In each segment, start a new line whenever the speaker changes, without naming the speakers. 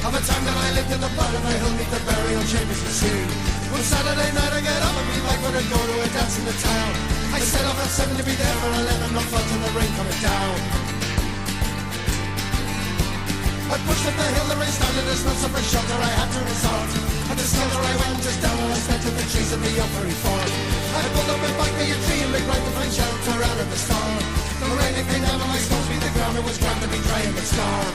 Of a time that I lived in the blood of a hill neath the burial chambers you see. One Saturday night I get up and me bike when I go to a dance in the town. I set off at 7 to be there for 11, no felt in the rain coming down. I pushed up the hill, the rain started, there's no suffer shelter I had to resort. At the shelter I went just down and I spent in the trees of the Oakbury Fort. I pulled up my bike by a tree and made right to find shelter out of the storm. The rain it came down on my stones, beat the ground, it was grand to be dry in the storm.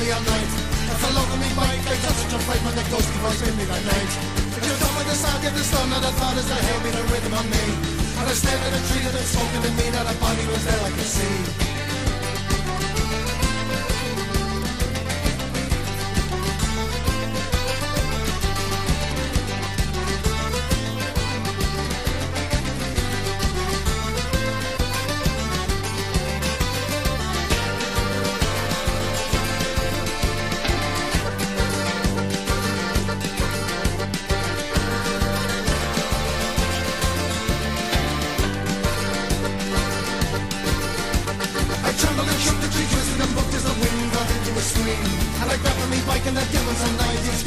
All night. I fell over me bike, I got such a fright when the ghostly voice made me that night. It was done by the sound of the sun and I thought as I heard me the rhythm on me. And I stared at a tree that had spoken to me, that a body was there I could see. And I grabbed me bike and the gibbons all night.